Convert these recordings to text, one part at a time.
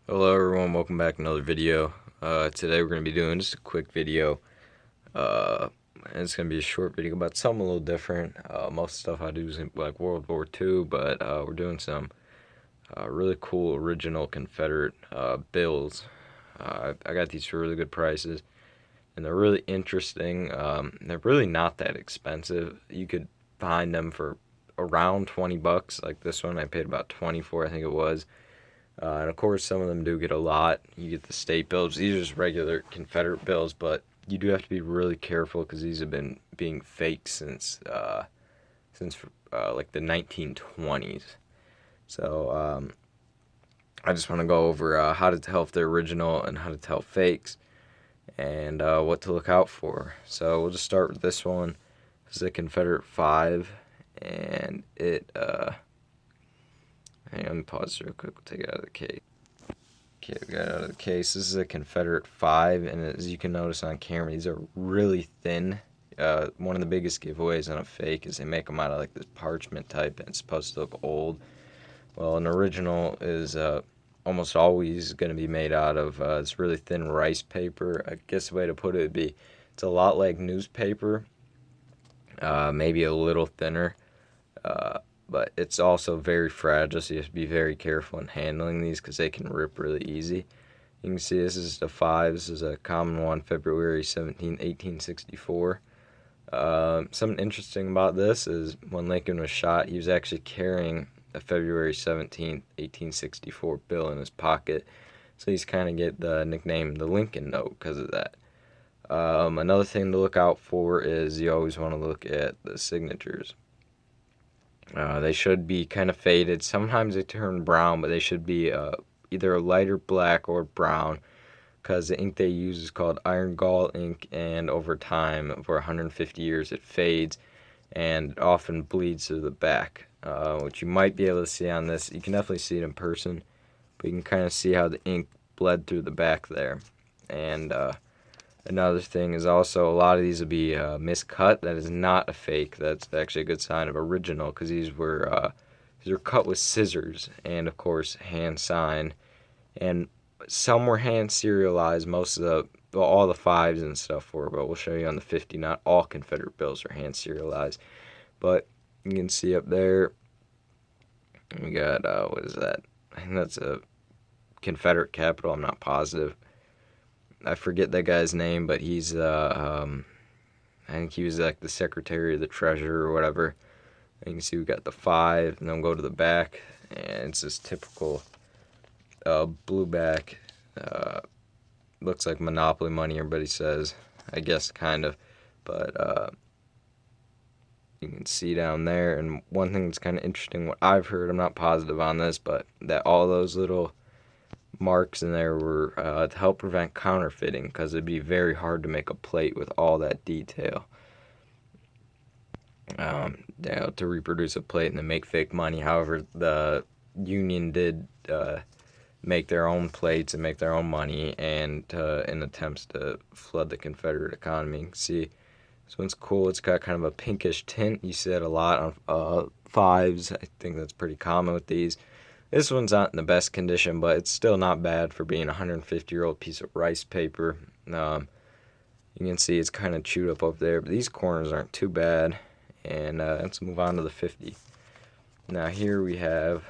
Hello everyone, welcome back to another video. Today we're going to be doing just a quick video. Uh, and it's going to be a short video about something a little different. Most stuff I do is like World War II, but we're doing some really cool original Confederate bills. I got these for really good prices, and they're really interesting. They're really not that expensive. You could find them for around 20 bucks. Like this one I paid about 24, I think it was. And of course, some of them do get a lot. You get the state bills. These are just regular Confederate bills, but you do have to be really careful because these have been being faked since like the 1920s. So I just want to go over how to tell if they're original and how to tell fakes and what to look out for. So we'll just start with this one. This is a Confederate 5, and hang on, let me pause real quick. We'll take it out of the case. Okay, we got it out of the case. This is a Confederate 5, and as you can notice on camera, these are really thin. One of the biggest giveaways on a fake is they make them out of like this parchment type, and it's supposed to look old. Well, an original is almost always going to be made out of this really thin rice paper. I guess the way to put it would be it's a lot like newspaper, maybe a little thinner. But it's also very fragile, so you have to be very careful in handling these because they can rip really easy. You can see this is a 5. This is a common one, February 17th, 1864. Something interesting about this is when Lincoln was shot, he was actually carrying a February 17th, 1864 bill in his pocket. So he's kind of get the nickname the Lincoln Note because of that. Another thing to look out for is you always want to look at the signatures. They should be kind of faded. Sometimes they turn brown, but they should be either a lighter black or brown because the ink they use is called orignal ink, and over time, over 150 years, it fades and often bleeds to the back, which you might be able to see on this. You can definitely see it in person, but you can kind of see how the ink bled through the back there. And another thing is also a lot of these will be miscut. That is not a fake. That's actually a good sign of original because these were cut with scissors and of course hand signed. And some were hand serialized. Most of all the 5s and stuff were, but we'll show you on the 50. Not all Confederate bills are hand serialized, but you can see up there we got what is that? I think that's a Confederate capital. I'm not positive. I forget that guy's name, but he's I think he was like the secretary of the treasurer or whatever. And you can see we got the 5, and then we'll go to the back, and it's this typical blue back. Looks like Monopoly money, everybody says. I guess kind of, but you can see down there. And one thing that's kind of interesting, what I've heard, I'm not positive on this, but that all those little marks in there were to help prevent counterfeiting because it'd be very hard to make a plate with all that detail. To reproduce a plate and then make fake money. However, the Union did make their own plates and make their own money, and in attempts to flood the Confederate economy. You can see this one's cool. It's got kind of a pinkish tint. You see that a lot on 5s. I think that's pretty common with these. This one's not in the best condition, but it's still not bad for being a 150-year-old piece of rice paper. You can see it's kind of chewed up there, but these corners aren't too bad. And let's move on to the 50. Now here we have,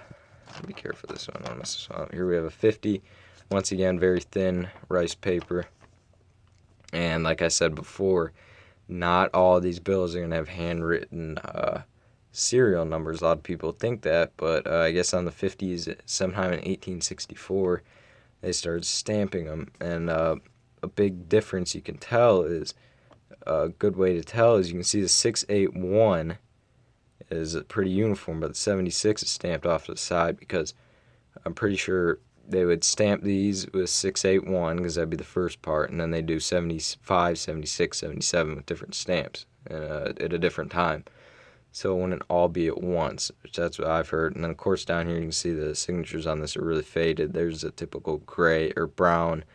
be careful this one, I don't mess this one up. Here we have a 50. Once again, very thin rice paper. And like I said before, not all of these bills are going to have handwritten serial numbers. A lot of people think that, but I guess on the 50s, sometime in 1864, they started stamping them. And a big difference you can tell is, a good way to tell is you can see the 681 is pretty uniform, but the 76 is stamped off to the side because I'm pretty sure they would stamp these with 681 because that'd be the first part, and then they do 75, 76, 77 with different stamps at a different time. So it wouldn't all be at once, which that's what I've heard. And then of course down here you can see the signatures on this are really faded. There's a typical gray or brown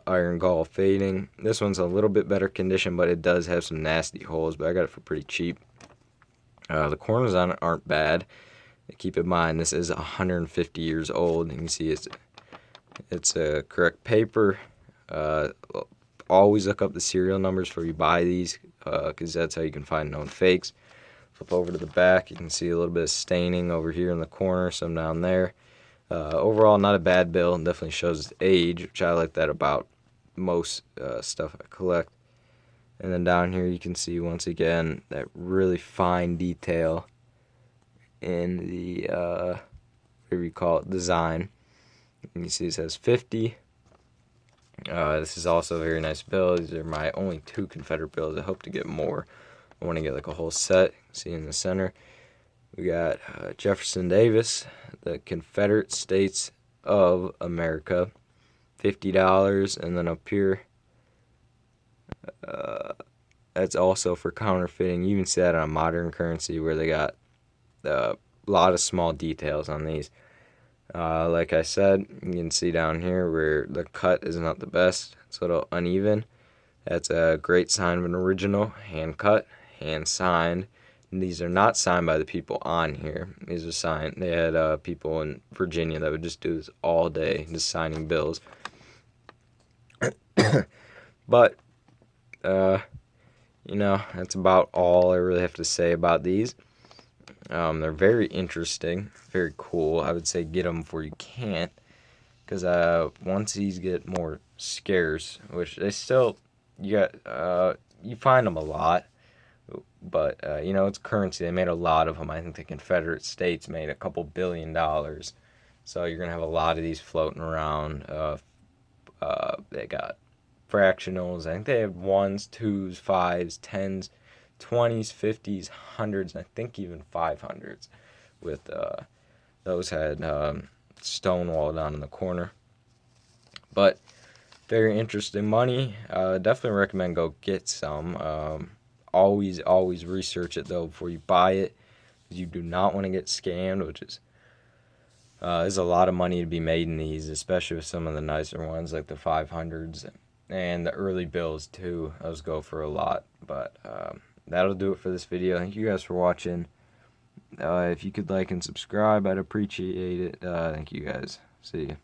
orignal fading. This one's a little bit better condition, but it does have some nasty holes, but I got it for pretty cheap. The corners on it aren't bad. Keep in mind, this is 150 years old. You can see it's It's a correct paper. Uh, Always look up the serial numbers before you buy these, because that's how you can find known fakes. Flip over to the back, you can see a little bit of staining over here in the corner, some down there. Overall, not a bad bill, and definitely shows its age, which I like that about most stuff I collect. And then down here you can see once again that really fine detail in the whatever you call it, design. And you see it says 50. This is also a very nice bill. These are my only 2 Confederate bills. I hope to get more. I want to get like a whole set. See in the center, we got Jefferson Davis, the Confederate States of America, $50, and then up here, that's also for counterfeiting. You even see that on a modern currency where they got a lot of small details on these. Like I said, you can see down here where the cut is not the best. It's a little uneven. That's a great sign of an original, hand cut, hand signed. And these are not signed by the people on here. These are signed. They had people in Virginia that would just do this all day, just signing bills. But, that's about all I really have to say about these. They're very interesting, very cool. I would say get them before you can't, because once these get more scarce, which they still, you find them a lot, but it's currency. They made a lot of them. I think the Confederate States made a couple $1 billion, so you're gonna have a lot of these floating around. They got fractionals. I think they have 1s, 2s, 5s, 10s, 20s, 50s, 100s, and I think even 500s. With those had Stonewall down in the corner. But very interesting money. Definitely recommend go get some. Always research it though before you buy it, because you do not want to get scammed, which is there's a lot of money to be made in these, especially with some of the nicer ones like the 500s and the early bills too. Those go for a lot. But that'll do it for this video. Thank you guys for watching. If you could like and subscribe, I'd appreciate it. Thank you guys. See you.